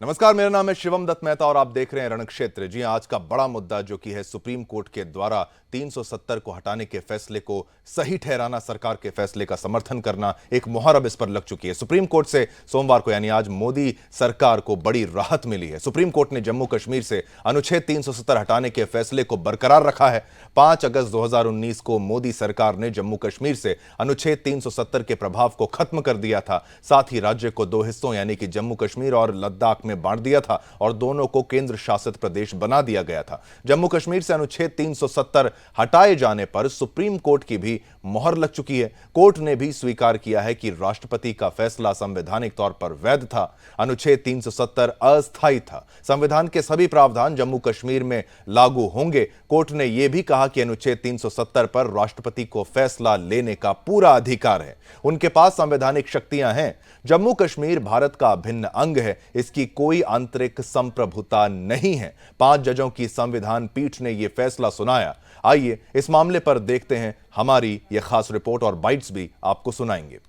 नमस्कार, मेरा नाम है शिवम दत्त मेहता और आप देख रहे हैं रणक्षेत्र। जी आज का बड़ा मुद्दा जो कि है सुप्रीम कोर्ट के द्वारा 370 को हटाने के फैसले को सही ठहराना, सरकार के फैसले का समर्थन करना, एक मोहर अब इस पर लग चुकी है। सुप्रीम कोर्ट से सोमवार को यानी आज मोदी सरकार को बड़ी राहत मिली है। सुप्रीम कोर्ट ने जम्मू कश्मीर से अनुच्छेद 370 हटाने के फैसले को बरकरार रखा है। 5 अगस्त 2019 को मोदी सरकार ने जम्मू कश्मीर से अनुच्छेद 370 के प्रभाव को खत्म कर दिया था। साथ ही राज्य को 2 हिस्सों यानी कि जम्मू कश्मीर और लद्दाख में बांट दिया था और दोनों को केंद्र शासित प्रदेश बना दिया गया था। जम्मू कश्मीर से अनुच्छेद 370 हटाए जाने पर सुप्रीम कोर्ट की भी मोहर लग चुकी है। कोर्ट ने भी स्वीकार किया है कि राष्ट्रपति का फैसला संवैधानिक तौर पर वैध था। अनुच्छेद 370 अस्थायी था। संविधान के सभी प्रावधान जम्मू कश्मीर में लागू होंगे। कोर्ट ने यह भी कहा कि अनुच्छेद 370 पर राष्ट्रपति को फैसला लेने का पूरा अधिकार है। उनके पास संवैधानिक शक्तियां हैं। जम्मू कश्मीर भारत का अभिन्न अंग है। इसकी कोई आंतरिक संप्रभुता नहीं है। 5 जजों की संविधान पीठ ने यह फैसला सुनाया। आइए इस मामले पर देखते हैं हमारी यह खास रिपोर्ट और बाइट्स भी आपको सुनाएंगे।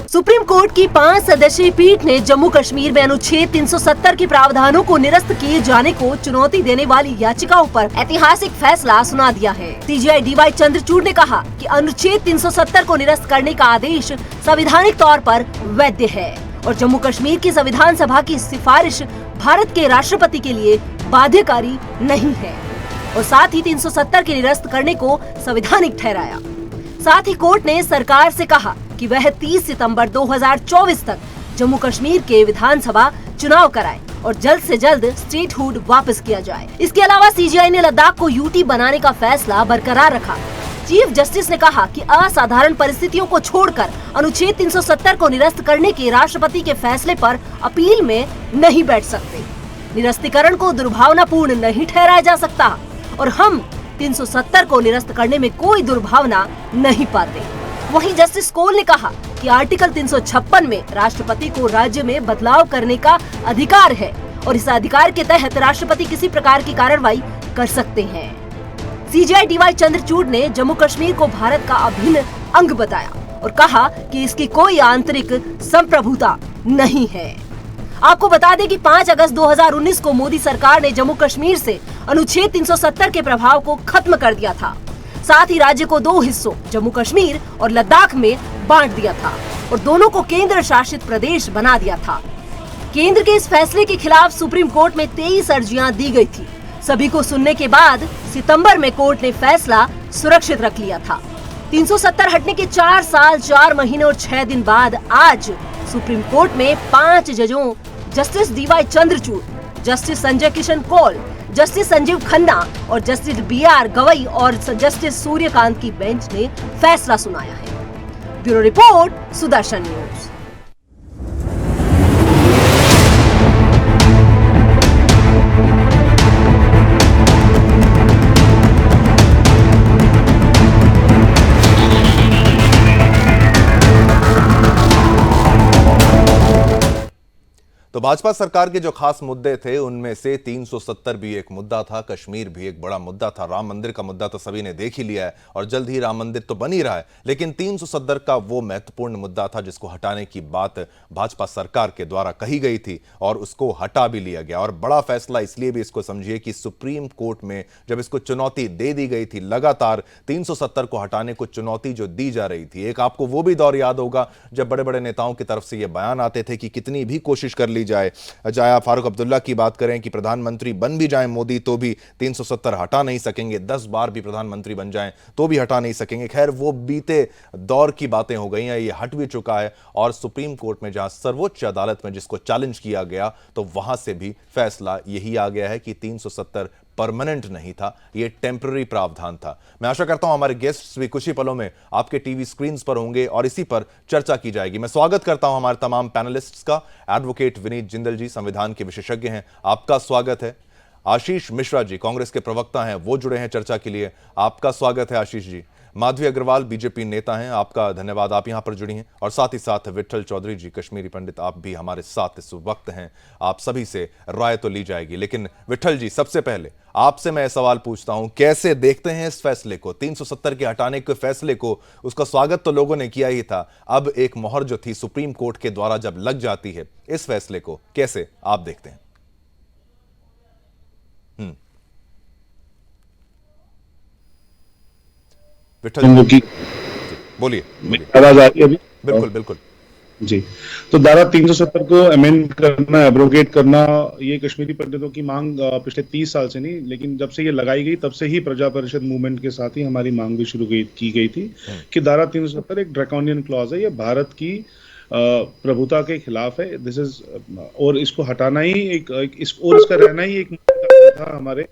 सुप्रीम कोर्ट की 5 सदस्यीय पीठ ने जम्मू कश्मीर में अनुच्छेद 370 के प्रावधानों को निरस्त किए जाने को चुनौती देने वाली याचिकाओं पर ऐतिहासिक फैसला सुना दिया है। सीजेआई डीवाई चंद्रचूड़ ने कहा कि अनुच्छेद 370 को निरस्त करने का आदेश संवैधानिक तौर पर वैध है और जम्मू कश्मीर की संविधान सभा की सिफारिश भारत के राष्ट्रपति के लिए बाध्यकारी नहीं है और साथ ही 370 के निरस्त करने को संवैधानिक ठहराया। साथ ही कोर्ट ने सरकार से कहा कि वह 30 सितंबर 2024 तक जम्मू कश्मीर के विधानसभा चुनाव कराए और जल्द से जल्द स्टेटहुड वापस किया जाए। इसके अलावा सीजीआई ने लद्दाख को यूटी बनाने का फैसला बरकरार रखा। चीफ जस्टिस ने कहा कि असाधारण परिस्थितियों को छोड़कर अनुच्छेद 370 को निरस्त करने के राष्ट्रपति के फैसले पर अपील में नहीं बैठ सकते। निरस्तीकरण को दुर्भावनापूर्ण नहीं ठहराया जा सकता और हम 370 को निरस्त करने में कोई दुर्भावना नहीं पाते। वहीं जस्टिस कोल ने कहा कि आर्टिकल 356 में राष्ट्रपति को राज्य में बदलाव करने का अधिकार है और इस अधिकार के तहत राष्ट्रपति किसी प्रकार की कार्रवाई कर सकते हैं। सीजेआई डीवाई चंद्रचूड़ ने जम्मू कश्मीर को भारत का अभिन्न अंग बताया और कहा कि इसकी कोई आंतरिक संप्रभुता नहीं है। आपको बता दें कि 5 अगस्त 2019 को मोदी सरकार ने जम्मू कश्मीर से अनुच्छेद 370 के प्रभाव को खत्म कर दिया था। साथ ही राज्य को 2 हिस्सों जम्मू कश्मीर और लद्दाख में बांट दिया था और दोनों को केंद्र शासित प्रदेश बना दिया था। केंद्र के इस फैसले के खिलाफ सुप्रीम कोर्ट में 23 अर्जियां दी गई थी। सभी को सुनने के बाद सितंबर में कोर्ट ने फैसला सुरक्षित रख लिया था। 370 हटने के 4 साल 4 महीने और 6 दिन बाद आज सुप्रीम कोर्ट में 5 जजों justice DY Chandrachud, justice Sanjay Kishan Kaul, justice Sanjiv Khanna और जस्टिस बीआर गवई और जस्टिस सूर्यकांत की बेंच ने फैसला सुनाया है। Bureau report, Sudarshan news. तो भाजपा सरकार के जो खास मुद्दे थे उनमें से 370 भी एक मुद्दा था, कश्मीर भी एक बड़ा मुद्दा था, राम मंदिर का मुद्दा तो सभी ने देख ही लिया है और जल्द ही राम मंदिर तो बन ही रहा है। लेकिन 370 का वो महत्वपूर्ण मुद्दा था जिसको हटाने की बात भाजपा सरकार के द्वारा कही गई थी और उसको हटा भी लिया गया। और बड़ा फैसला इसलिए भी इसको समझिए कि सुप्रीम कोर्ट में जब इसको चुनौती दे दी गई थी, लगातार 370 को हटाने को चुनौती जो दी जा रही थी, एक आपको वो भी दौर याद होगा जब बड़े बड़े नेताओं की तरफ से ये बयान आते थे कि कितनी भी कोशिश कर ली जाए, चाहे फारूक अब्दुल्ला की बात करें कि प्रधानमंत्री बन भी जाएं मोदी तो भी 370 हटा नहीं सकेंगे, 10 बार भी प्रधानमंत्री बन जाएं तो भी हटा नहीं सकेंगे। खैर वो बीते दौर की बातें हो गई हैं, ये हट भी चुका है और सुप्रीम कोर्ट में जहां सर्वोच्च अदालत में जिसको चैलेंज किया गया तो वहां से भी फैसला यही आ गया है कि 370 परमानेंट नहीं था, ये टेम्पररी प्रावधान था। मैं आशा करता हूं हमारे गेस्ट्स भी कुछ ही पलों में आपके टीवी स्क्रीन्स पर होंगे और इसी पर चर्चा की जाएगी। मैं स्वागत करता हूं हमारे तमाम पैनलिस्ट्स का। एडवोकेट विनीत जिंदल जी संविधान के विशेषज्ञ हैं, आपका स्वागत है। आशीष मिश्रा जी कांग्रेस के प्रवक्ता हैं, वो जुड़े हैं चर्चा के लिए, आपका स्वागत है आशीष जी। माधवी अग्रवाल बीजेपी नेता हैं, आपका धन्यवाद, आप यहां पर जुड़ी हैं। और साथ ही साथ विट्ठल चौधरी जी कश्मीरी पंडित, आप भी हमारे साथ इस वक्त हैं। आप सभी से राय तो ली जाएगी, लेकिन विट्ठल जी सबसे पहले आपसे मैं सवाल पूछता हूं, कैसे देखते हैं इस फैसले को, 370 के हटाने के फैसले को? उसका स्वागत तो लोगों ने किया ही था, अब एक मोहर जो थी सुप्रीम कोर्ट के द्वारा जब लग जाती है, इस फैसले को कैसे आप देखते हैं? विट्ठल जी बोलिए। आवाज आ रही है अभी? बिल्कुल बिल्कुल जी। तो धारा 370 को अमेंड करना, एब्रोगेट करना, ये कश्मीरी पंडितों की मांग पिछले 30 साल से नहीं, लेकिन जब से ये लगाई गई तब से ही प्रजा परिषद मूवमेंट के साथ ही हमारी मांग भी शुरू की गई थी कि धारा 370 एक ड्रैकोनियन क्लॉज है, ये भारत की प्रभुता के खिलाफ है। दिस इज और इसको हटाना ही और इसका रहना ही एक था हमारे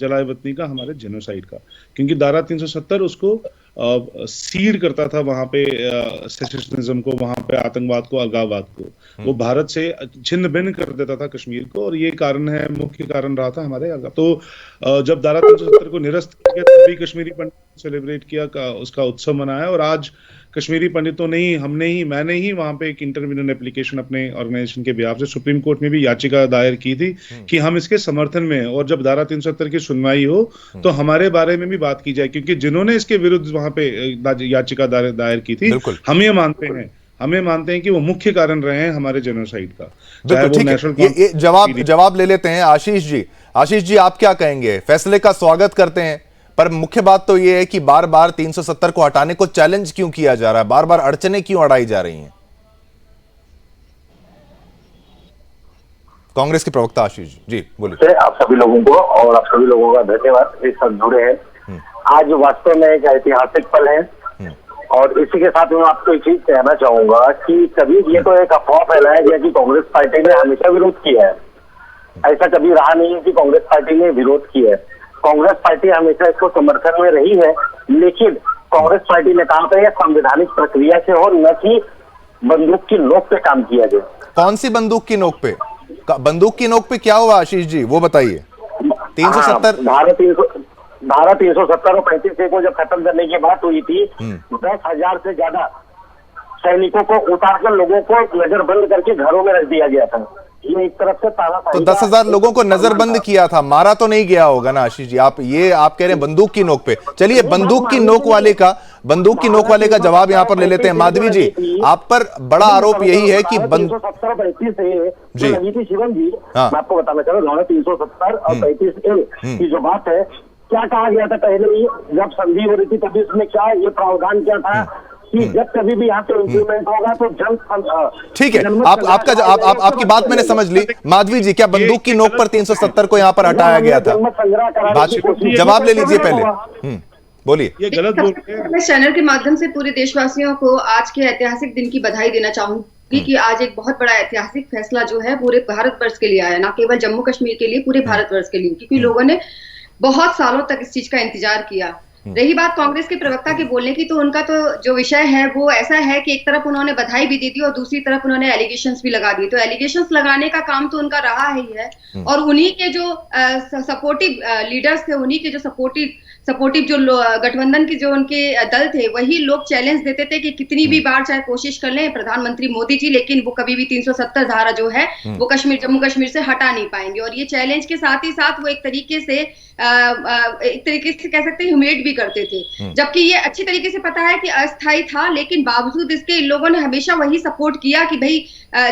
जलाए वतनी का, हमारे जेनोसाइड का, क्योंकि धारा 370 उसको सीड करता था वहां पे सेसेशनिज्म को, वहां पे आतंकवाद को, अलगाववाद को, वो भारत से छिन्न भिन्न कर देता था कश्मीर को, और ये कारण है, मुख्य कारण रहा था हमारे। तो जब धारा 370 को निरस्त किया गया तभी कश्मीरी पंडित सेलिब्रेट किया, उसका उत्सव मनाया, और आज कश्मीरी पंडितों ने ही, मैंने ही वहां पे एक इंटरव्यूनल एप्लीकेशन अपने ऑर्गेनाइजेशन के बिहाफ से सुप्रीम कोर्ट में भी याचिका दायर की थी कि हम इसके समर्थन में हैं, और जब धारा 370 की सुनवाई हो तो हमारे बारे में भी बात की जाए, क्योंकि जिन्होंने इसके विरुद्ध वहां पे याचिका दायर की थी, हम ये मानते हैं कि वो मुख्य कारण रहे हैं हमारे जेनोसाइड का। चाहे वो नेशनल ये जवाब ले लेते हैं आशीष जी आप क्या कहेंगे? फैसले का स्वागत करते हैं, पर मुख्य बात तो यह है कि बार बार 370 को हटाने को चैलेंज क्यों किया जा रहा है, बार बार अड़चनें क्यों अड़ाई जा रही हैं? कांग्रेस के प्रवक्ता आशीष जी बोलिए। आप सभी लोगों को और आप सभी लोगों का धन्यवाद, इस साथ जुड़े हैं। आज वास्तव में एक ऐतिहासिक पल है, और इसी के साथ मैं आपको एक चीज कहना चाहूंगा कि कभी ये तो एक अफवाह फैलाया गया कि कांग्रेस पार्टी ने हमेशा विरोध किया है। ऐसा कभी रहा नहीं है कि कांग्रेस पार्टी ने विरोध किया है। कांग्रेस पार्टी हमेशा इसको समर्थन में रही है, लेकिन कांग्रेस पार्टी ने कहा था यह संवैधानिक प्रक्रिया से हो, न कि बंदूक की नोक पे काम किया जाए। कौन सी बंदूक की नोक पे? बंदूक की नोक पे क्या हुआ आशीष जी, वो बताइए। 370 धारा 370 और 35A को जब खत्म करने की बात हुई थी, 10,000 से ज्यादा सैनिकों को उतारकर लोगों को नजरबंद करके घरों में रख दिया गया था। ये एक तरफ से तानाशाही, तो 10,000 लोगों को नजरबंद किया था, मारा तो नहीं गया होगा ना आशीष जी? आप कह रहे हैं बंदूक की नोक पे। चलिए बंदूक की नोक वाले का जवाब यहाँ पर ले लेते हैं। माधवी जी, आप पर बड़ा आरोप यही है कि 370 जी लगी थी शिवम जी, मैं आपको बताना चाह रहा हूँ, 370 और 35A की जो बात है, क्या कहा गया था पहले ही जब संधि हो रही थी, तभी उसमें क्या ये प्रावधान क्या था कि जब कभी भी यहाँ पे इंप्लीमेंट होगा तो ठीक है, आपकी बात मैंने समझ ली। माधवी जी, क्या बंदूक की नोक पर 370 को यहाँ पर हटाया गया था? जवाब ले लीजिए पहले, बोलिए। ये गलत बोल रहे हैं। मैं चैनल के माध्यम से पूरे देशवासियों को आज के ऐतिहासिक दिन की बधाई देना चाहूंगी कि आज एक बहुत बड़ा ऐतिहासिक फैसला जो है पूरे भारतवर्ष के लिए आया, ना केवल जम्मू कश्मीर के लिए, पूरे भारतवर्ष के लिए, क्योंकि लोगों ने बहुत सालों तक इस चीज का इंतजार किया। रही बात कांग्रेस के प्रवक्ता के बोलने की, तो उनका तो जो विषय है वो ऐसा है कि एक तरफ उन्होंने बधाई भी दी थी और दूसरी तरफ उन्होंने एलिगेशंस भी लगा दिए। तो एलिगेशंस लगाने का काम तो उनका रहा ही है, और उन्हीं के जो सपोर्टिव लीडर्स थे, उन्हीं के जो सपोर्टिव जो गठबंधन के जो उनके दल थे, वही लोग चैलेंज देते थे कि कितनी भी बार चाहे कोशिश कर लें प्रधानमंत्री मोदी जी, लेकिन वो कभी भी 370 धारा जो है वो जम्मू कश्मीर से हटा नहीं पाएंगे। और ये चैलेंज के साथ ही साथ वो एक तरीके से कह सकते हैं ह्यूमिलेट भी करते थे, जबकि ये अच्छी तरीके से पता है कि अस्थायी था, लेकिन बावजूद इसके इन लोगों ने हमेशा वही सपोर्ट किया कि भाई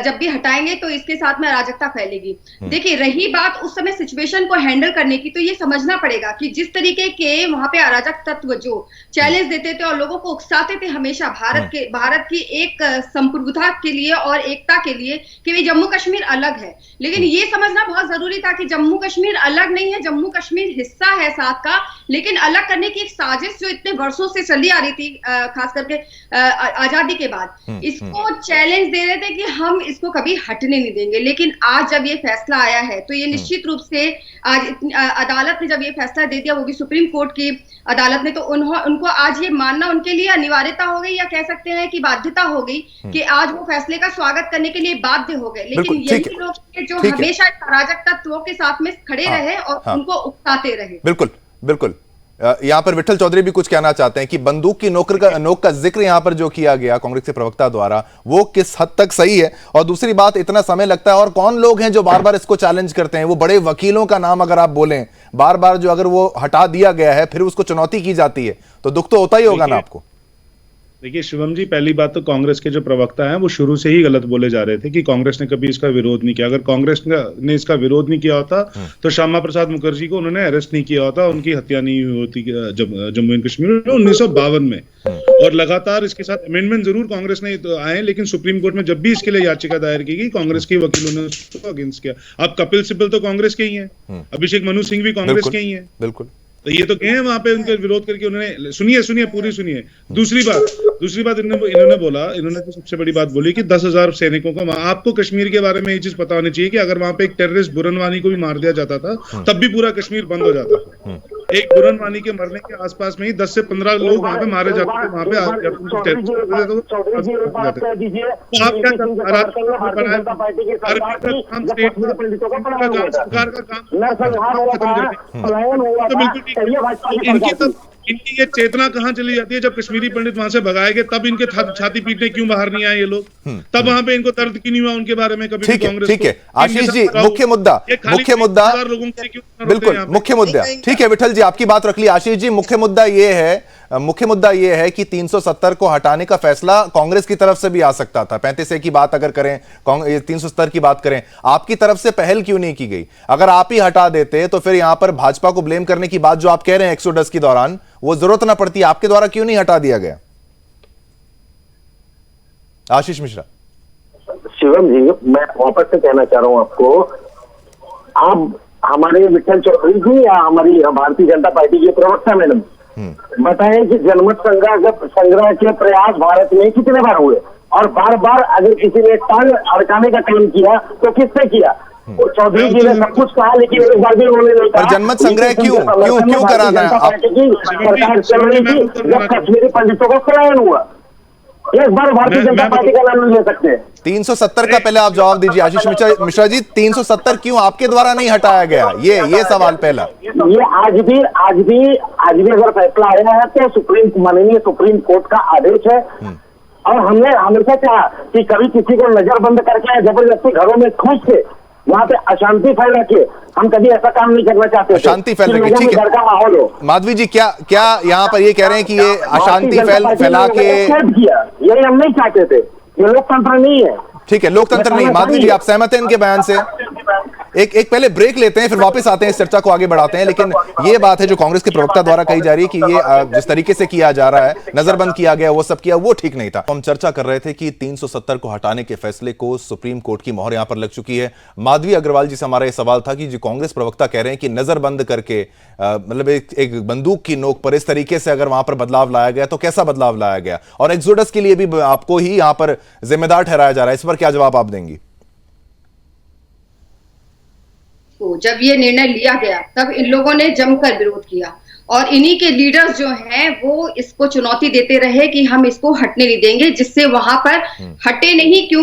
जब भी हटाएंगे तो इसके साथ में अराजकता फैलेगी। देखिए, रही बात उस समय सिचुएशन को हैंडल करने की, तो ये समझना पड़ेगा कि जिस तरीके के वहां पे अराजक तत्व जो चैलेंज देते थे और लोगों को उकसाते थे हमेशा भारत की एक संप्रभुता के लिए और एकता के लिए कि भाई जम्मू कश्मीर अलग है, लेकिन ये समझना बहुत जरूरी था कि जम्मू कश्मीर अलग नहीं है, जम्मू कश्मीर हिस्सा है साथ का, लेकिन अलग करने की एक साजिश जो इतने वर्षों से चली आ रही थी, खास करके आजादी के बाद, इसको चैलेंज दे रहे थे कि हम इसको कभी हटने नहीं देंगे। लेकिन आज जब ये फैसला आया है तो ये निश्चित रूप से आज अदालत ने जब ये फैसला दे दिया, वो भी सुप्रीम कोर्ट की अदालत ने, तो उनको आज ये मानना उनके लिए अनिवार्यता हो गई, या कह सकते हैं कि बाध्यता हो गई कि आज वो फैसले का स्वागत करने के लिए बाध्य हो गए। लेकिन यही लोग जो हमेशा अराजक तत्वों के साथ में खड़े रहे और उनको उकसाते रहे। बिल्कुल बिल्कुल यहाँ पर विठल चौधरी भी कुछ कहना चाहते हैं कि बंदूक की नोक का जिक्र यहाँ पर जो किया गया कांग्रेस के प्रवक्ता द्वारा, वो किस हद तक सही है? और दूसरी बात, इतना समय लगता है और कौन लोग हैं जो बार बार इसको चैलेंज करते हैं? वो बड़े वकीलों का नाम अगर आप बोलें बार बार, जो अगर वो हटा दिया गया है फिर उसको चुनौती की जाती है, तो दुख तो होता ही होगा ना आपको। देखिए शिवम जी, पहली बात तो कांग्रेस के जो प्रवक्ता हैं वो शुरू से ही गलत बोले जा रहे थे कि कांग्रेस ने कभी इसका विरोध नहीं किया। अगर कांग्रेस ने इसका विरोध नहीं किया होता तो श्यामा प्रसाद मुखर्जी को उन्होंने अरेस्ट नहीं किया होता, उनकी हत्या नहीं हुई होती जम्मू एंड कश्मीर में 1952 में। और लगातार इसके साथ अमेंडमेंट जरूर कांग्रेस ने तो आए, लेकिन सुप्रीम कोर्ट में जब भी इसके लिए याचिका दायर की गई, कांग्रेस के वकीलों ने उसको अगेंस्ट किया। अब कपिल सिब्बल तो कांग्रेस के ही है, अभिषेक मनु सिंह भी कांग्रेस के ही है, बिल्कुल। तो ये तो गए हैं वहां पे उनके विरोध करके। उन्होंने सुनिए पूरी सुनिए। दूसरी बात इन्होंने बोला, इन्होंने तो सबसे बड़ी बात बोली कि 10,000 सैनिकों का, आपको कश्मीर के बारे में ये चीज पता होनी चाहिए कि अगर वहां पे एक टेररिस्ट बुरन वानी को भी मार दिया जाता था तब भी पूरा कश्मीर बंद हो जाता था। एक बुरन वानी के मरने के आसपास में ही 10 से 15 लोग वहां पे मारे जाते थे। वहां पे आप इनकी ये चेतना कहाँ चली जाती है? जब कश्मीरी पंडित वहां से भगाए गए तब इनके छाती पीटने क्यों बाहर नहीं आए ये लोग? तब वहां पे इनको दर्द क्यों नहीं हुआ उनके बारे में? कभी कांग्रेस। ठीक है आशीष जी, मुख्य मुद्दा बिल्कुल मुख्य मुद्दा, ठीक है विठल जी आपकी बात रख ली। आशीष जी, मुख्य मुद्दा ये है कि 370 को हटाने का फैसला कांग्रेस की तरफ से भी आ सकता था। 35A की बात अगर करें, 370 की बात करें, आपकी तरफ से पहल क्यों नहीं की गई? अगर आप ही हटा देते तो फिर यहां पर भाजपा को ब्लेम करने की बात जो आप कह रहे हैं एक्सोडस के दौरान, वो जरूरत ना पड़ती। आपके द्वारा क्यों नहीं हटा दिया गया? आशीष मिश्रा। शिवम जी, मैं वापस से कहना चाह रहा हूं आपको, आप हमारे विठल चौधरी जी या हमारी भारतीय जनता पार्टी के प्रवक्ता मैडम बताएं कि जनमत संग्रह के प्रयास भारत में कितने बार हुए, और बार बार अगर किसी ने टांग अड़काने का काम किया तो किसने किया? चौधरी जी ने सब कुछ कहा, लेकिन एक बार भी उन्होंने नहीं कहा जनमत संग्रह क्यों कराना है? सरकार चल रही थी जब कश्मीरी पंडितों का पलायन हुआ। एक बार भारतीय जनता पार्टी का नाम नहीं ले सकते। 370 का पहले आप जवाब दीजिए आशीष मिश्रा जी, 370 क्यों आपके द्वारा नहीं हटाया गया? ये सवाल पहला। ये आज भी अगर फैसला आया है तो माननीय सुप्रीम कोर्ट का आदेश है, और हमने हमेशा चाहा कि कभी किसी को नजरबंद करके जबरदस्ती घरों में घुस के वहाँ पे अशांति फैला के, हम कभी ऐसा काम नहीं करना चाहते। अशांति फैला के, ठीक है। घर का माहौल हो। माधवी जी, क्या यहाँ पर ये कह रहे हैं कि ये अशांति फैला के, यही हम नहीं चाहते थे। ये लोकतंत्र नहीं है। ठीक है, लोकतंत्र नहीं। माधवी जी, आप सहमत हैं इनके बयान से? एक पहले ब्रेक लेते हैं, फिर वापस आते हैं, इस चर्चा को आगे बढ़ाते हैं। लेकिन ये बात है जो कांग्रेस के प्रवक्ता द्वारा कही जा रही है कि ये जिस तरीके से किया जा रहा है, नजरबंद किया गया, वो सब किया, वो ठीक नहीं था। हम चर्चा कर रहे थे कि 370 को हटाने के फैसले को सुप्रीम कोर्ट की मोहर यहां पर लग चुकी है। माधवी अग्रवाल जी से हमारा यह सवाल था कि जो कांग्रेस प्रवक्ता कह रहे हैं कि नजरबंद करके, मतलब एक बंदूक की नोक पर इस तरीके से अगर वहां पर बदलाव लाया गया तो कैसा बदलाव लाया गया, और एक्सोडस के लिए भी आपको ही यहां पर जिम्मेदार ठहराया जा रहा है। इस पर क्या जवाब आप देंगी? जब ये निर्णय लिया गया तब इन लोगों ने जमकर विरोध किया, और इन्हीं के लीडर्स जो हैं वो इसको चुनौती देते रहे कि हम इसको हटने नहीं देंगे, जिससे वहां पर हटे नहीं। क्यों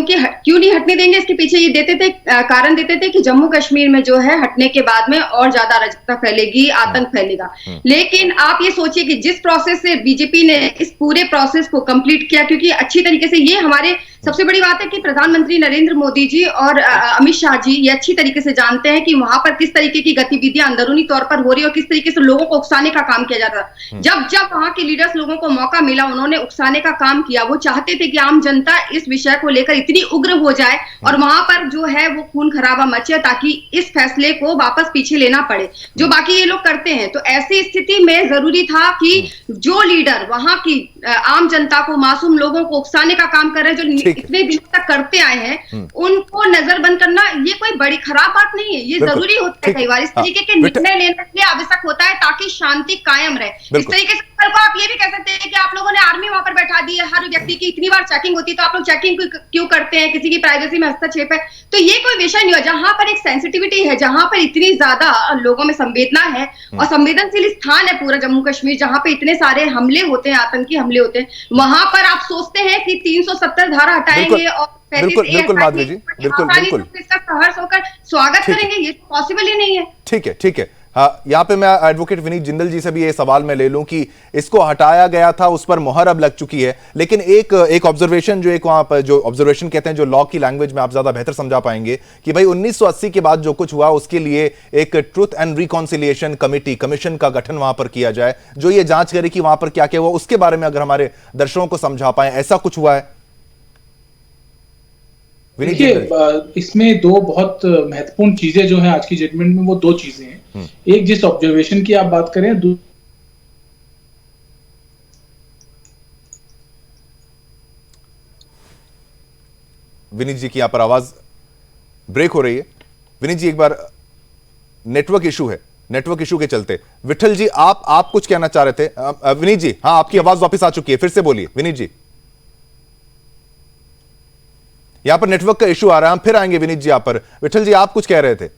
नहीं हटने देंगे, इसके पीछे ये कारण देते थे कि जम्मू कश्मीर में जो है हटने के बाद में और ज्यादा अराजकता फैलेगी, आतंक फैलेगा। लेकिन आप ये सोचिए कि जिस प्रोसेस से बीजेपी ने इस पूरे प्रोसेस को कंप्लीट किया, क्योंकि अच्छी तरीके से ये हमारे सबसे बड़ी बात है कि प्रधानमंत्री नरेंद्र मोदी जी और अमित शाह जी ये अच्छी तरीके से जानते हैं कि वहां पर किस तरीके की गतिविधियां अंदरूनी तौर पर हो रही है और किस तरीके से लोगों को उकसाने का काम किया जाता है। जब वहां के लीडर्स लोगों को मौका मिला, उन्होंने उकसाने का काम किया। वो चाहते थे कि आम जनता इस विषय को लेकर इतनी उग्र हो जाए और वहां पर जो है वो खून खराबा मचे, ताकि इस फैसले को वापस पीछे लेना पड़े, जो बाकी ये लोग करते हैं। तो ऐसी स्थिति में जरूरी था कि जो लीडर वहां की आम जनता को, मासूम लोगों को उकसाने का काम कर रहे हैं, जो इतने दिनों तक करते आए हैं, उनको नजरबंद करना ये कोई बड़ी खराब बात नहीं है। ये जरूरी होता है कई बार, इस तरीके के निर्णय लेने के लिए आवश्यक होता है ताकि शांति कायम रहे। इस तरीके से को आप ये भी कह सकते हैं कि आप लोगों ने आर्मी वहां पर बैठा दी है, हर व्यक्ति की इतनी बार चेकिंग होती है, तो आप लोग चेकिंग क्यों करते हैं? किसी की प्राइवेसी में हस्तक्षेप है, तो ये कोई विषय नहीं है। जहां पर एक सेंसिटिविटी है, जहां पर इतनी ज्यादा लोगों में संवेदना है और संवेदनशील स्थान है पूरा जम्मू कश्मीर, जहां पे इतने सारे हमले होते हैं, आतंकी हमले होते हैं, वहां पर आप सोचते हैं कि 370 धारा हटाएंगे और बिल्कुल माधवी जी, बिल्कुल इसका सहर्ष होकर स्वागत करेंगे, ये पॉसिबल ही नहीं है। ठीक है, हाँ, यहाँ पे मैं एडवोकेट विनीत जिंदल जी से भी ये सवाल मैं ले लूं कि इसको हटाया गया था, उस पर मोहर अब लग चुकी है, लेकिन एक ऑब्जर्वेशन जो एक वहां पर जो ऑब्जर्वेशन कहते हैं, जो लॉ की लैंग्वेज में आप ज्यादा बेहतर समझा पाएंगे कि भाई 1980 के बाद जो कुछ हुआ उसके लिए एक ट्रुथ एंड रिकॉन्सिलिएशन कमीशन का गठन वहां पर किया जाए, जो ये जांच करे कि वहां पर क्या क्या हुआ। उसके बारे में अगर हमारे दर्शकों को समझा पाए, ऐसा कुछ हुआ है? देखिए, इसमें दो बहुत महत्वपूर्ण चीजें जो हैं आज की जजमेंट में, वो दो चीजें हैं। एक, जिस ऑब्जर्वेशन की आप बात करें, विनीत जी की यहां पर आवाज ब्रेक हो रही है। विनीत जी, एक बार नेटवर्क इशू है, नेटवर्क इशू के चलते। विठल जी, आप कुछ कहना चाह रहे थे? विनीत जी, हाँ, आपकी आवाज वापस आ चुकी है, फिर से बोलिए विनीत जी। यहां पर नेटवर्क का इशू आ रहा है, हम फिर आएंगे विनीत जी। यहां पर विठल जी, आप कुछ कह रहे थे?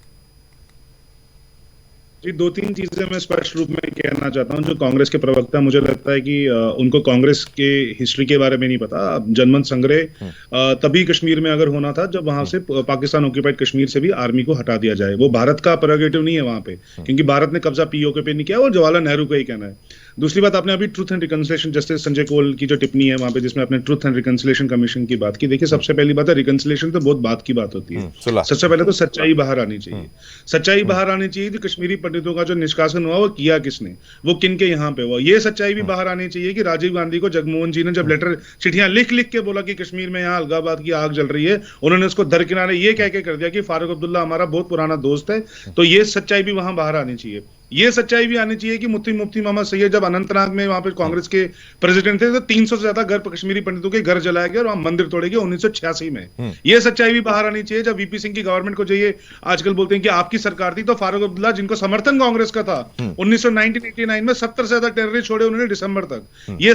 जी, दो तीन चीजें मैं स्पष्ट रूप में कहना चाहता हूं। जो कांग्रेस के प्रवक्ता, मुझे लगता है कि उनको कांग्रेस के हिस्ट्री के बारे में नहीं पता। जनमत संग्रह तभी कश्मीर में अगर होना था जब वहां से पाकिस्तान ऑक्यूपाइड कश्मीर से भी आर्मी को हटा दिया जाए। वो भारत का प्रेरोगेटिव नहीं है वहां पे, क्योंकि भारत ने कब्जा पीओके पे नहीं किया, और जवाहरलाल नेहरू का ही कहना है। दूसरी बात, आपने अभी truth and reconciliation justice Sanjay Kaul की जो टिप्पणी है वहां पे, जिसमें आपने ट्रुथ एंड रिकंसिलिएशन कमीशन की बात की। देखिए, सबसे पहली बात है, रिकंसिलिएशन तो बहुत बात की बात होती है। सबसे पहले तो सच्चाई बाहर आनी चाहिए। सच्चाई बाहर आनी चाहिए कि कश्मीरी पंडितों का जो निष्कासन हुआ वो किया किसने, वो किन के यहाँ पे हुआ। ये सच्चाई भी बाहर आनी चाहिए कि राजीव गांधी को जगमोहन जी ने जब लेटर, चिट्ठियां लिख लिख के बोला कि कश्मीर में यहाँ अलगाबाद की आग जल रही है, उन्होंने उसको दरकिनारे ये कह के कर दिया कि फारूक अब्दुल्ला हमारा बहुत पुराना दोस्त है। तो ये सच्चाई भी वहां बाहर आनी चाहिए। ये सच्चाई भी आनी चाहिए कि मुफ्ती मोहम्मद सैयद जब अनंतनाग में वहां पे कांग्रेस के प्रेसिडेंट थे, तो 300 से ज्यादा घर कश्मीरी पंडितों के घर जलाया गया और वहां मंदिर तोड़े गए 1986 में। ये सच्चाई भी बाहर आनी चाहिए। जब वीपी सिंह की गवर्नमेंट को जाइए, आजकल बोलते हैं कि आपकी सरकार थी, तो फारूक अब्दुल्ला, जिनको समर्थन कांग्रेस का था, 1989 में 70 से ज्यादा टेररिस्ट छोड़े उन्होंने दिसंबर तक। ये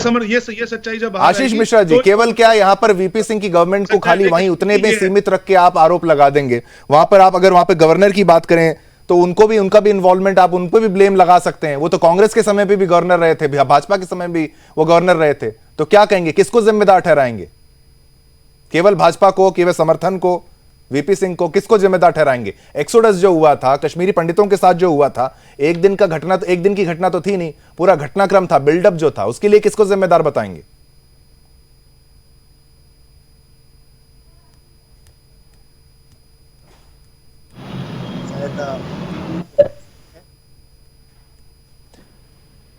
सच्चाई जब आशीष मिश्रा जी, केवल क्या यहाँ पर वीपी सिंह की गवर्नमेंट को खाली वहीं उतने में सीमित रख के आप आरोप लगा देंगे? वहां पर आप अगर वहां पर गवर्नर की बात करें तो उनका भी इन्वॉल्वमेंट, आप उन पर भी ब्लेम लगा सकते हैं। वो तो कांग्रेस के समय पे भी गवर्नर रहे थे, भाजपा के समय भी वो गवर्नर रहे थे। तो क्या कहेंगे, किसको जिम्मेदार ठहराएंगे? केवल भाजपा को, केवल समर्थन को, वीपी सिंह को, किसको जिम्मेदार ठहराएंगे? एक्सोडस जो हुआ था कश्मीरी पंडितों के साथ, जो हुआ था, एक दिन की घटना तो थी नहीं, पूरा घटनाक्रम था, बिल्डअप जो था, उसके लिए किसको जिम्मेदार बताएंगे?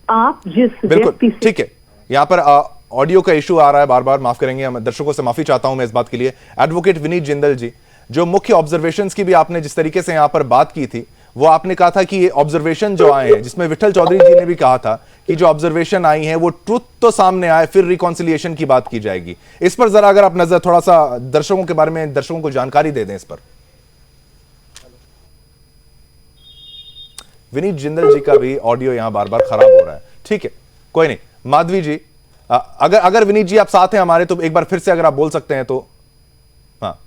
आप जिस बिल्कुल व्यक्ति से ठीक है। यहां पर ऑडियो का इशू आ रहा है, बार बार माफ करेंगे, हम दर्शकों से माफी चाहता हूं मैं इस बात के लिए। एडवोकेट विनीत जिंदल जी, जो मुख्य ऑब्जर्वेशंस की भी आपने जिस तरीके से यहां पर बात की थी, वो आपने कहा था कि ये ऑब्जर्वेशन जो आए हैं, जिसमें विठल चौधरी जी ने भी कहा था कि जो ऑब्जर्वेशन आई है वो ट्रुथ तो सामने आए, फिर रिकॉन्सिलिएशन की बात की जाएगी। इस पर जरा अगर आप नजर थोड़ा सा दर्शकों के बारे में, दर्शकों को जानकारी दे दें इस पर। विनीत जिंदल जी का भी ऑडियो यहां बार बार खराब हो रहा है। ठीक है, कोई नहीं। माधवी जी, अगर विनीत जी आप साथ हैं हमारे, तो एक बार फिर से अगर आप बोल सकते हैं तो। हाँ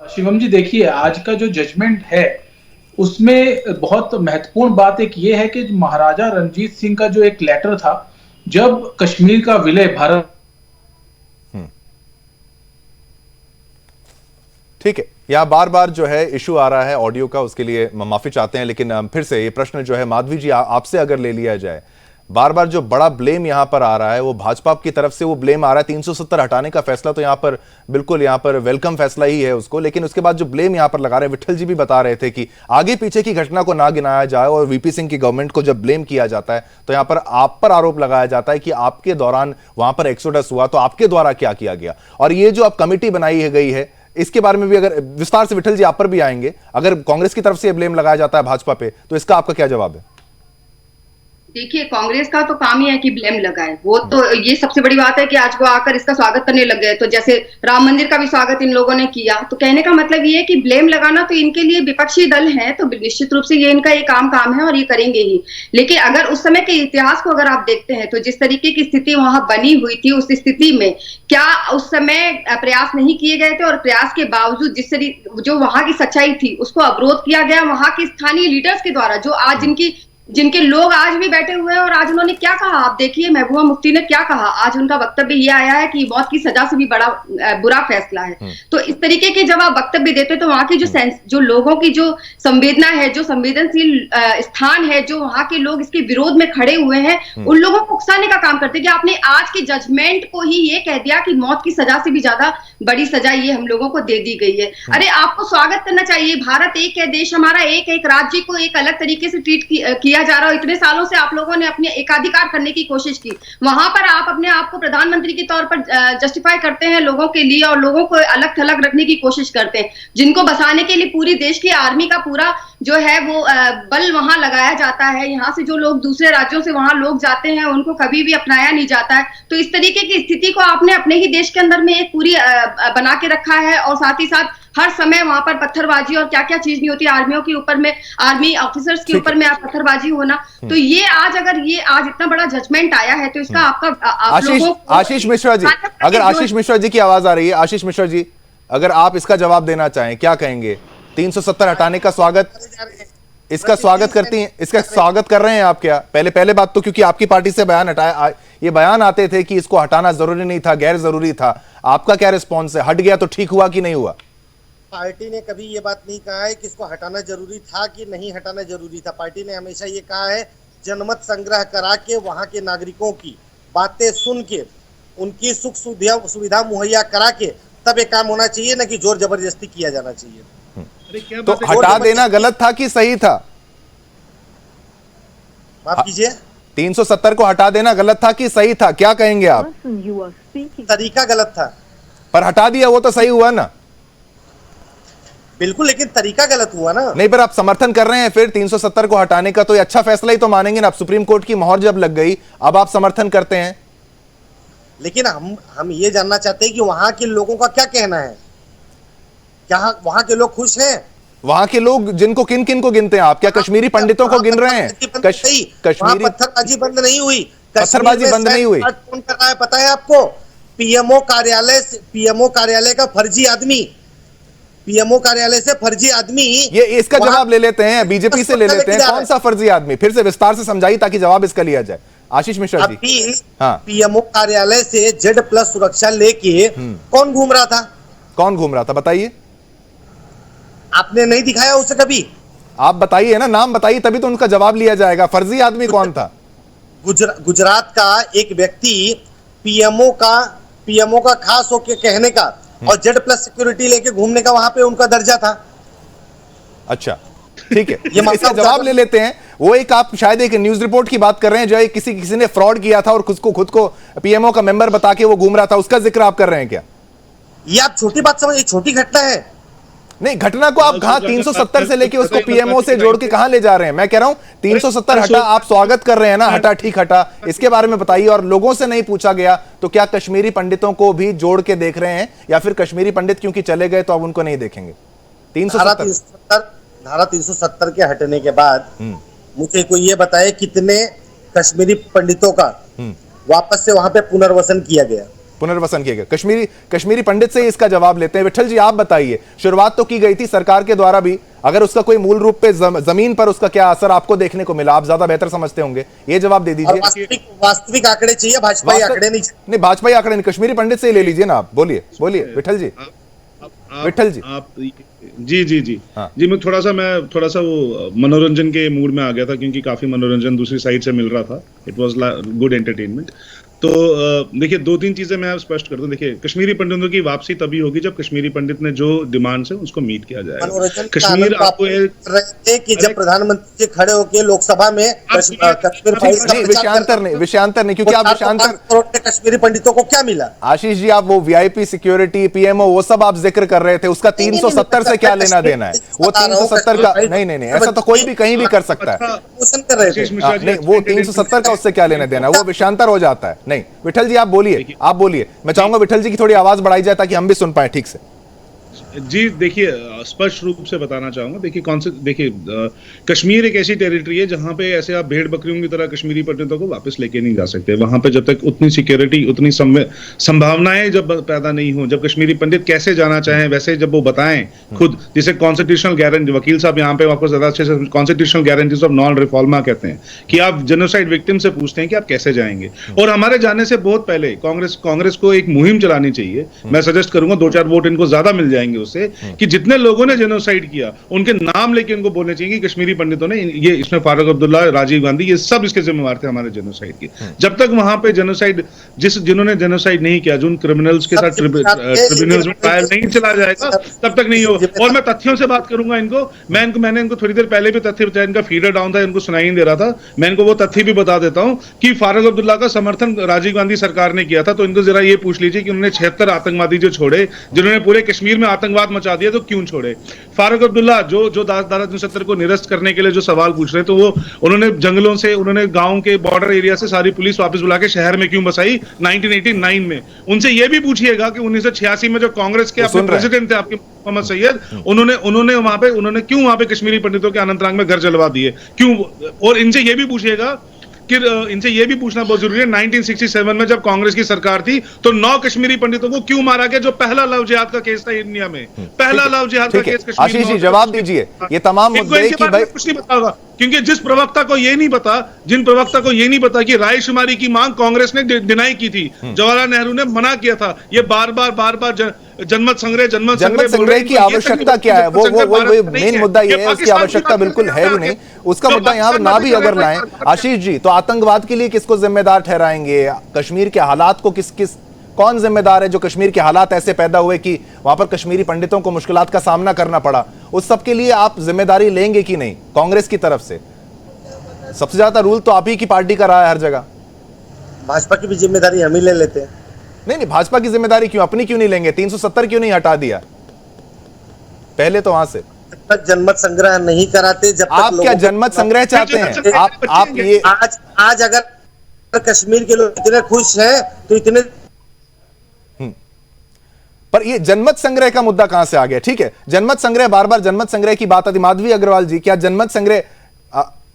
शिवम जी, देखिए, आज का जो जजमेंट है उसमें बहुत महत्वपूर्ण बात एक ये है कि महाराजा रणजीत सिंह का जो एक लेटर था, जब कश्मीर का विलय भारत, ठीक है, यहां बार बार जो है इशू आ रहा है ऑडियो का, उसके लिए माफी चाहते हैं। लेकिन फिर से ये प्रश्न जो है माधवी जी आपसे अगर ले लिया जाए, बार बार जो बड़ा ब्लेम यहां पर आ रहा है वो भाजपा की तरफ से वो ब्लेम आ रहा है। 370 हटाने का फैसला तो यहां पर बिल्कुल यहां पर वेलकम फैसला ही है उसको, लेकिन उसके बाद जो ब्लेम यहां पर लगा रहे हैं, विठल जी भी बता रहे थे कि आगे पीछे की घटना को ना गिनाया जाए, और वीपी सिंह की गवर्नमेंट को जब ब्लेम किया जाता है तो यहां पर आप पर आरोप लगाया जाता है कि आपके दौरान वहां पर एक्सोडस हुआ, तो आपके द्वारा क्या किया गया। और ये जो अब कमिटी बनाई गई है, इसके बारे में भी अगर विस्तार से विठल जी आप पर भी आएंगे। अगर कांग्रेस की तरफ से ब्लेम लगाया जाता है भाजपा पे, तो इसका आपका क्या जवाब है? देखिए, कांग्रेस का तो काम ही है कि ब्लेम लगाए। वो तो ये सबसे बड़ी बात है कि आज वो आकर इसका स्वागत करने लग गए। तो जैसे राम मंदिर का भी स्वागत इन लोगों ने किया, तो कहने का मतलब ये है कि ब्लेम लगाना तो इनके लिए विपक्षी दल है, तो निश्चित रूप से ये इनका ये काम है और ये करेंगे ही। लेकिन अगर उस समय के इतिहास को अगर आप देखते हैं, तो जिस तरीके की स्थिति वहां बनी हुई थी, उस स्थिति में क्या उस समय प्रयास नहीं किए गए थे? और प्रयास के बावजूद जो वहां की सच्चाई थी उसको अवरोध किया गया वहां के स्थानीय लीडर्स के द्वारा, जो आज जिनके लोग आज भी बैठे हुए हैं। और आज उन्होंने क्या कहा आप देखिए, महबूबा मुफ्ती ने क्या कहा। आज उनका वक्तव्य ये आया है कि मौत की सजा से भी बड़ा बुरा फैसला है। तो इस तरीके के जब आप वक्तव्य देते तो वहां की जो लोगों की जो संवेदना है, जो संवेदनशील स्थान है, जो वहां के लोग इसके विरोध में खड़े हुए हैं, उन लोगों को उकसाने का काम करते कि आपने आज के जजमेंट को ही ये कह दिया कि मौत की सजा से भी ज्यादा बड़ी सजा ये हम लोगों को दे दी गई है। अरे आपको स्वागत करना चाहिए। भारत एक है, देश हमारा एक है। एक राज्य को एक अलग तरीके से ट्रीट किया जा रहा है। इतने सालों से आप लोगों ने अपने एकाधिकार करने की कोशिश की, वहां पर आप अपने आप को प्रधानमंत्री के तौर पर जस्टिफाई करते हैं लोगों के लिए और लोगों को अलग थलग रखने की कोशिश करते हैं, जिनको बसाने के लिए पूरी देश की आर्मी का पूरा जो है वो बल वहां लगाया जाता है। यहाँ से जो लोग दूसरे राज्यों से वहां लोग जाते हैं उनको कभी भी अपनाया नहीं जाता है। तो इस तरीके की स्थिति को आपने अपने ही देश के अंदर में एक पूरी बना के रखा है। और साथ ही साथ हर समय वहां पर पत्थरबाजी और क्या क्या चीज नहीं होती आर्मियों के ऊपर में, आर्मी ऑफिसर्स के ऊपर में आप पत्थरबाजी होना। तो ये आज अगर ये आज इतना बड़ा जजमेंट आया है तो इसका आपका आशीष मिश्रा जी, अगर आशीष मिश्रा जी की आवाज आ रही है, आशीष मिश्रा जी अगर आप इसका जवाब देना चाहें, क्या कहेंगे? 370 हटाने का स्वागत, इसका स्वागत करती हैं, इसका स्वागत कर रहे हैं आप क्या? पहले बात तो क्योंकि आपकी पार्टी से बयान हटाया, ये बयान आते थे कि इसको हटाना जरूरी नहीं था, गैर जरूरी था, आपका क्या रिस्पॉन्स है? हट गया तो ठीक हुआ कि नहीं हुआ? पार्टी ने कभी ये बात नहीं कहा है कि इसको हटाना जरूरी था कि नहीं हटाना जरूरी था। पार्टी ने हमेशा ये कहा है जनमत संग्रह करा के वहां के नागरिकों की बातें सुन के उनकी सुख सुविधा मुहैया करा के तब ये काम होना चाहिए, ना कि जोर जबरदस्ती किया जाना चाहिए। तो हटा देना गलत था कि सही था? माफ कीजिए, 370 को हटा देना गलत था कि सही था? क्या कहेंगे आप? तरीका गलत था, पर हटा दिया वो तो सही हुआ ना? बिल्कुल, लेकिन तरीका गलत हुआ ना। नहीं, पर आप समर्थन कर रहे हैं फिर 370 को हटाने का, तो ये अच्छा फैसला ही तो मानेंगे ना? आप सुप्रीम कोर्ट की मोहर जब लग गई, अब आप समर्थन करते हैं। लेकिन हम ये जानना चाहते हैं कि वहां के लोगों का क्या कहना है। क्या वहां के लोग खुश हैं? वहां के लोग जिनको किन किन को गिनते हैं आप? क्या कश्मीरी पंडितों को गिन रहे हैं? कश्मीरी पत्थरबाजी बंद नहीं हुई, पत्थरबाजी बंद नहीं हुई। कौन कर रहा है पता है आपको? पीएमओ कार्यालय का फर्जी आदमी, पीएमओ कार्यालय से फर्जी आदमी। ये इसका जवाब ले लेते हैं, बीजेपी से ले लेते हैं। कौन सा फर्जी आदमी? फिर से विस्तार से समझाइए ताकि जवाब इसका लिया जाए। आशीष मिश्रा जी, हाँ, पीएमओ कार्यालय से Z+ सुरक्षा लेके कौन घूम रहा था? कौन घूम रहा था बताइए? आपने नहीं दिखाया उसे कभी? आप बताइए ना, नाम बताइए, तभी तो उनका जवाब लिया जाएगा। फर्जी आदमी कौन था? गुजरात का एक व्यक्ति पीएमओ का खास होके कहने का और Z+ सिक्योरिटी लेके घूमने का वहां पे उनका दर्जा था। अच्छा, ठीक है, इसका जवाब ले लेते हैं। वो एक आप शायद एक न्यूज रिपोर्ट की बात कर रहे हैं जो किसी ने फ्रॉड किया था और खुद को पीएमओ का मेंबर बता के वो घूम रहा था, उसका जिक्र आप कर रहे हैं क्या? ये आप छोटी बात समझिए, छोटी घटना है। नहीं, घटना को आप कहां 370 से लेके उसको पीएमओ से जोड़ के कहां ले जा रहे हैं? मैं कह रहा हूं 370 हटा, आप स्वागत कर रहे हैं ना, हटा ठीक हटा, इसके बारे में बताइए। और लोगों से नहीं पूछा गया तो क्या कश्मीरी पंडितों को भी जोड़ के देख रहे हैं, या फिर कश्मीरी पंडित क्योंकि चले गए तो अब उनको नहीं देखेंगे? 370 धारा 370 के हटने के बाद मुझे कोई ये बताए कितने कश्मीरी पंडितों का वापस से वहां पे पुनर्वसन किया गया? कश्मीरी पंडित से इसका जवाब लेते हैं। विठल जी, आप बताइए, शुरुआत तो की गई थी सरकार के द्वारा भी, अगर उसका कोई मूल रूप पे जमीन पर उसका क्या असर आपको देखने को मिला? आप ज्यादा बेहतर समझते होंगे, ये जवाब दे दीजिए। वास्तविक आंकड़े चाहिए, भाजपाई आंकड़े नहीं। भाजपाई आंकड़े नहीं, कश्मीरी पंडित से ही ले लीजिए ना आप। बोलिए विठल जी। विठल जी, आप जी हाँ। जी, मैं थोड़ा सा वो मनोरंजन के मूड में आ गया था, क्योंकि काफी मनोरंजन दूसरी साइड से मिल रहा था। It was good entertainment. तो देखिए, 2-3 चीजें मैं स्पष्ट कर दूं। देखिए, कश्मीरी पंडितों की वापसी तभी होगी जब कश्मीरी पंडित ने जो डिमांड्स है उसको मीट किया जाएगा। कश्मीर आपको कि जब प्रधानमंत्री खड़े होकर लोकसभा में विषयांतर नहीं, क्योंकि आप विषयांतर कश्मीरी पंडितों को क्या मिला? आशीष जी, आप वो वीआईपी सिक्योरिटी, पीएमओ, वो सब आप जिक्र कर रहे थे, उसका 370 से क्या लेना देना है? वो 370 का नहीं, ऐसा तो कोई भी कहीं भी कर सकता है। नहीं, वो 370 का उससे क्या लेना देना, वो विषयांतर हो जाता है। नहीं, विठल जी आप बोलिए। मैं चाहूंगा विठल जी की थोड़ी आवाज बढ़ाई जाए ताकि हम भी सुन पाए ठीक से। जी देखिए, स्पष्ट रूप से बताना चाहूंगा। देखिए कश्मीर एक ऐसी टेरिटरी है जहां पे ऐसे आप भेड़ बकरियों की तरह कश्मीरी पंडितों को वापस लेके नहीं जा सकते। वहां पे जब तक उतनी सिक्योरिटी, उतनी संभावनाएं जब पैदा नहीं हो, जब कश्मीरी पंडित कैसे जाना चाहें वैसे जब वो बताएं खुद, जिसे कॉन्स्टिट्यूशनल गारंटी, वकील साहब यहाँ पे आपको ज्यादा अच्छे से कॉन्स्टिट्यूशनल गारंटीज ऑफ नॉन रिफॉर्मा कहते हैं कि आप जेनोसाइड विक्टिम से पूछते हैं कि आप कैसे जाएंगे। और हमारे जाने से बहुत पहले कांग्रेस को एक मुहिम चलानी चाहिए। मैं सजेस्ट करूंगा 2-4 वोट इनको ज्यादा मिल जाएंगे उससे, कि जितने लोगों ने जेनोसाइड किया उनके नाम लेके उनको बोलने चाहिए कि कश्मीरी पंडितों ने ये, इसमें फारूक अब्दुल्ला, राजीव गांधी, ये सब इसके जिम्मेवार थे हमारे जेनोसाइड के। जब तक वहां पे जेनोसाइड, जिन्होंने जेनोसाइड नहीं किया, जो उन क्रिमिनल्स के साथ ट्रिब्यूनल्स में ट्रायल नहीं चला जाएगा, तब तक नहीं होगा। और मैं तथ्यों से बात करूंगा इनको, मैंने इनको थोड़ी देर पहले भी तथ्य बताया, इनका फीडर डाउन था, इनको सुनाई नहीं दे रहा था, मैं इनको वो तथ्य भी बता देता हूं कि फारूक अब्दुल्ला का समर्थन राजीव गांधी सरकार ने किया था। तो इनको जरा ये पूछ लीजिए कि उन्होंने 76 आतंकवादी जो छोड़े, जिन्होंने पूरे कश्मीर में आतंकवाद मचा दिया, तो क्यों छोड़े? फारूक अब्दुल्ला जो धारा 370 को निरस्त करने के लिए जो सवाल पूछ रहे हैं, तो वो उन्होंने जंगलों से, उन्होंने गांव के बॉर्डर एरिया से सारी पुलिस वापस बुला के शहर में क्यों बसाई 1989 में? उनसे ये भी पूछिएगा कि 1986 में जो कांग्रेस के अपने प्रेसिडेंट थे आपके मोहम्मद सैयद, उन्होंने क्यों वहां पे कश्मीरी पंडितों के अनंतनाग में घर जलवा दिए, क्यों? और इनसे ये भी पूछिएगा कि इनसे ये भी पूछना बहुत जरूरी है, 1967 में जब कांग्रेस की सरकार थी तो 9 कश्मीरी पंडितों को क्यों मारा गया, जो पहला लव जिहाद का केस था इंडिया में, पहला लव जिहाद का केस कश्मीर। आशीष जी जवाब दीजिए, ये तमाम मुद्दे कि भाई कुछ नहीं बताओगा, क्योंकि जिन प्रवक्ता को ये नहीं पता कि रायशुमारी की मांग कांग्रेस ने डिनाई की थी, जवाहरलाल नेहरू ने मना किया था, ये बार बार जनमत संग्रह की आवश्यकता क्या है, वो मेन मुद्दा ये है, उसकी आवश्यकता बिल्कुल है भी नहीं, उसका मुद्दा यहाँ ना भी अगर लाएं। आशीष जी, तो आतंकवाद के लिए किसको जिम्मेदार ठहराएंगे? कश्मीर के हालात को कौन जिम्मेदार है? जो कश्मीर के हालात ऐसे पैदा हुए कि वहां पर कश्मीरी पंडितों को मुश्किलात का सामना करना पड़ा, उस सब के लिए आप जिम्मेदारी लेंगे कि नहीं कांग्रेस की तरफ से? सबसे ज्यादा रूल तो आप ही की पार्टी का रहा है हर जगह। भाजपा की भी जिम्मेदारी हम ही ले लेते हैं। नहीं, भाजपा की जिम्मेदारी क्यों, अपनी क्यों नहीं लेंगे? 370 क्यों नहीं हटा दिया पहले? तो वहां से जब तक जनमत संग्रह नहीं कराते, जब तक आप क्या जनमत संग्रह चाहते हैं? आप ये आज अगर कश्मीर के लोग इतने खुश हैं तो इतने, पर ये जनमत संग्रह का मुद्दा कहां से आ गया? ठीक है, जनमत संग्रह, बार बार जनमत संग्रह की बात आती। माधवी अग्रवाल जी, क्या जनमत संग्रह,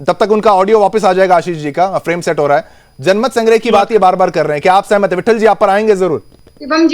तब तक उनका ऑडियो वापस आ जाएगा, आशीष जी का फ्रेम सेट हो रहा है, जनमत संग्रह की बात ये बार बार कर रहे हैं, क्या आप सहमत है? विठल जी आप पर आएंगे जरूर। शिवम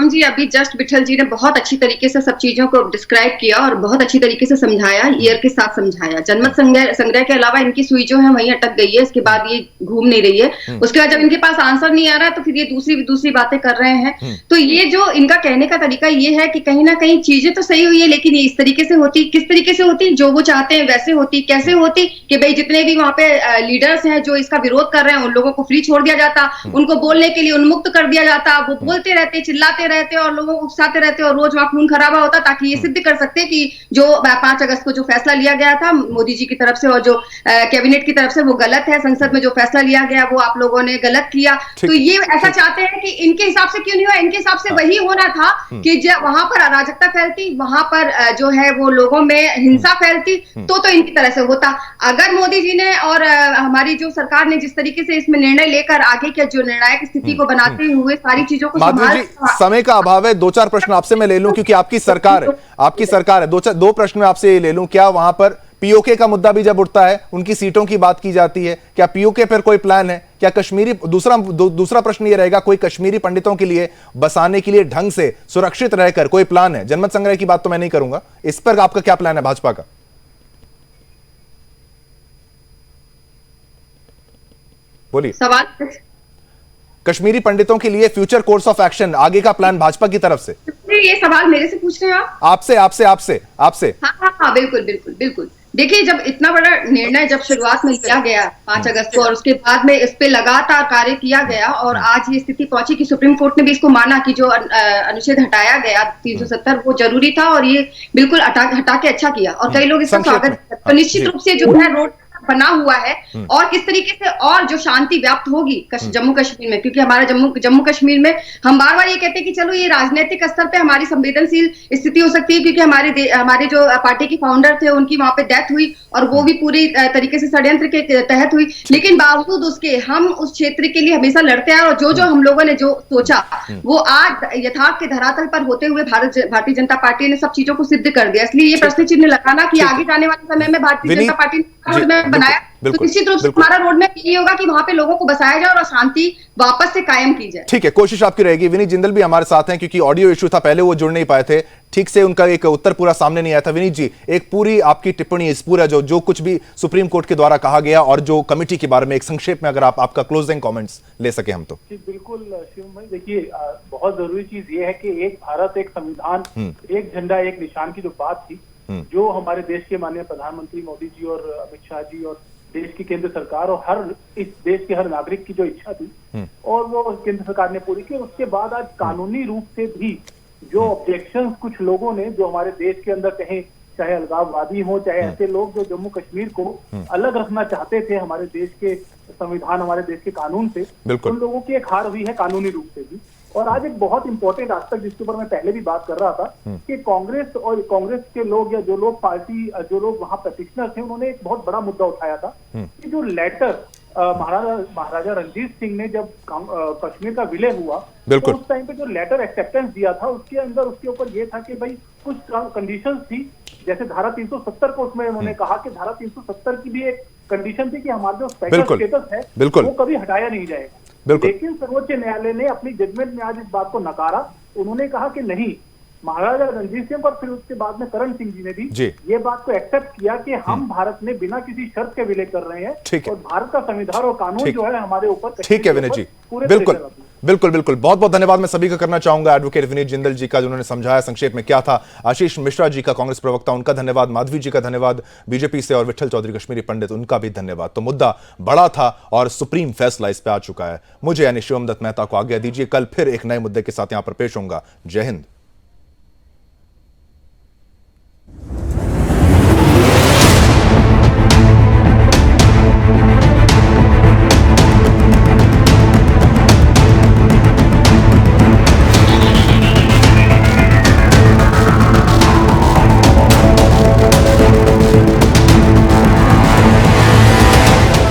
जी अभी जस्ट विठल जी ने बहुत अच्छी तरीके से सब चीजों को डिस्क्राइब किया और बहुत अच्छी तरीके से समझाया, ईयर के साथ समझाया। जनमत संग्रह के अलावा इनकी सुई जो है वहीं अटक गई है, इसके बाद ये घूम नहीं रही है। उसके बाद जब इनके पास आंसर नहीं आ रहा तो फिर ये दूसरी बातें कर रहे हैं। तो ये जो इनका कहने का तरीका ये है कि कहीं ना कहीं चीजें तो सही हुई है, लेकिन ये इस तरीके से होती, किस तरीके से होती, जो वो चाहते हैं वैसे होती। कैसे होती कि भाई जितने भी वहां पे लीडर्स हैं जो इसका विरोध कर रहे हैं, उन लोगों को फ्री छोड़ दिया जाता, उनको बोलने के लिए उन्मुक्त कर दिया जाता, वो बोलते रहते, चिल्लाते रहते और लोगों को उकसाते रहते और रोज वहां खून खराबा होता, ताकि ये सिद्ध कर सकते कि जो 5 अगस्त को जो फैसला लिया गया था मोदी जी की तरफ से और जो कैबिनेट की तरफ से वो गलत है, संसद में जो फैसला लिया गया वो आप लोगों ने गलत किया। तो ये ऐसा चाहते हैं कि इनके हिसाब से क्यों नहीं हुआ, इनके हिसाब से वही होना था कि जब वहां पर अराजकता फैलती, वहां पर जो है वो लोगों में हिंसा फैलती, तो इनकी तरह से होता। अगर मोदी जी ने और हमारी जो सरकार ने जिस तरीके से इसमें निर्णय लेकर आगे के जो निर्णायक स्थिति को बनाते हुए सारी चीजों को समय का अभाव है, 2-4 प्रश्न आपसे मैं ले लूं क्योंकि आपकी सरकार है। 2 प्रश्न में आपसे ये ले लूं, क्या वहां पर पीओके का मुद्दा भी जब उठता है, उनकी सीटों की बात की जाती है, क्या पीओके पर कोई प्लान है? क्या कश्मीरी, दूसरा प्रश्न ये रहेगा, कोई कश्मीरी पंडितों के लिए बसाने के लिए ढंग से सुरक्षित रहकर कोई प्लान है? जनमत संग्रह की बात तो मैं नहीं करूंगा, इस पर आपका क्या प्लान है भाजपा का? बोलिए। सवाल कश्मीरी पंडितों के लिए फ्यूचर कोर्स ऑफ एक्शन, आगे का प्लान भाजपा की तरफ से। ये सवाल मेरे से पूछ रहे हैं आप? आपसे। हाँ, बिल्कुल। देखिए, जब इतना बड़ा निर्णय जब शुरुआत में लिया गया 5 अगस्त को और उसके बाद में इस पे लगातार कार्य किया गया और आज ये स्थिति पहुंची कि सुप्रीम कोर्ट ने भी इसको माना कि जो अनुच्छेद हटाया गया 370 वो जरूरी था और ये बिल्कुल हटा के अच्छा किया और कई लोग इसका स्वागत। तो निश्चित रूप से जो है रोड बना हुआ है और किस तरीके से और जो शांति व्याप्त होगी जम्मू कश्मीर में, क्योंकि हमारा जम्मू कश्मीर में हम बार बार ये कहते हैं कि चलो ये राजनीतिक स्तर पे हमारी संवेदनशील स्थिति हो सकती है, क्योंकि हमारे जो पार्टी के फाउंडर थे उनकी वहां पे डेथ हुई और वो भी पूरी तरीके से षड्यंत्र के तहत हुई, लेकिन बावजूद उसके हम उस क्षेत्र के लिए हमेशा लड़ते आए और जो हम लोगों ने जो सोचा वो आज यथार्थ के धरातल पर होते हुए भारतीय जनता पार्टी ने सब चीजों को सिद्ध कर दिया। इसलिए ये प्रश्न चिन्ह लगाना कि आगे जाने वाले समय में भारतीय जनता पार्टी ने बनाया तो निश्चित रूप से हमारा रोड मैप यही होगा कि वहां पे लोगों को बसाया जाए और शांति वापस से कायम की जाए। ठीक है, कोशिश आपकी रहेगी। विनीत जिंदल भी हमारे साथ हैं, क्योंकि ऑडियो इशू था, पहले वो जुड़ नहीं पाए थे, ठीक से उनका एक उत्तर पूरा सामने नहीं आया था। विनीत जी, एक पूरी आपकी टिप्पणी इस पूरा जो कुछ भी सुप्रीम कोर्ट के द्वारा कहा गया और जो कमेटी के बारे में एक संक्षेप में अगर आपका क्लोजिंग कमेंट्स ले सके हम तो। बिल्कुल शिवम भाई, देखिए बहुत जरूरी चीज ये है कि एक भारत एक संविधान एक झंडा एक निशान की जो बात थी, जो हमारे देश के माननीय प्रधानमंत्री मोदी जी और अमित शाह जी और देश की केंद्र सरकार और इस देश के हर नागरिक की जो इच्छा थी और वो केंद्र सरकार ने पूरी की। उसके बाद आज कानूनी रूप से भी जो ऑब्जेक्शंस कुछ लोगों ने जो हमारे देश के अंदर कहें, चाहे अलगाववादी हो, चाहे ऐसे लोग जो जम्मू कश्मीर को अलग रखना चाहते थे हमारे देश के संविधान हमारे देश के कानून से, उन लोगों की एक हार हुई है कानूनी रूप से भी। और आज एक बहुत इंपॉर्टेंट एस्पेक्ट जिसके ऊपर मैं पहले भी बात कर रहा था कि कांग्रेस के लोग या जो लोग जो लोग वहां पेटिशनर थे, उन्होंने एक बहुत बड़ा मुद्दा उठाया था कि जो लेटर महाराजा रणजीत सिंह ने जब कश्मीर का विलय हुआ तो उस टाइम पे जो लेटर एक्सेप्टेंस दिया था उसके अंदर उसके ऊपर ये था कि भाई कुछ कंडीशंस थी, जैसे धारा 370 को उसमें उन्होंने कहा कि धारा 370 की भी एक कंडीशन थी कि हमारा जो स्पेशल स्टेटस है वो कभी हटाया नहीं जाएगा। लेकिन सर्वोच्च न्यायालय ने अपनी जजमेंट में आज इस बात को नकारा। उन्होंने कहा कि नहीं, महाराजा रणजीत सिंह और फिर उसके बाद में करण सिंह जी ने भी ये बात को एक्सेप्ट किया कि हम भारत में बिना किसी शर्त के विलय कर रहे हैं और भारत का संविधान और कानून जो है हमारे ऊपर। ठीक है विनीत जी, बिल्कुल बिल्कुल बिल्कुल, बहुत बहुत धन्यवाद मैं सभी का करना चाहूंगा। एडवोकेट विनीत जिंदल जी का, जिन्होंने समझाया संक्षेप में क्या था, आशीष मिश्रा जी का कांग्रेस प्रवक्ता, उनका धन्यवाद, माधवी जी का धन्यवाद बीजेपी से, और विठल चौधरी कश्मीरी पंडित, उनका भी धन्यवाद। तो मुद्दा बड़ा था और सुप्रीम फैसला इस पे आ चुका है। मुझे यानी शिवम दत्त मेहता को आज्ञा दीजिए, कल फिर एक नए मुद्दे के साथ यहां पर पेश होऊंगा। जय हिंद।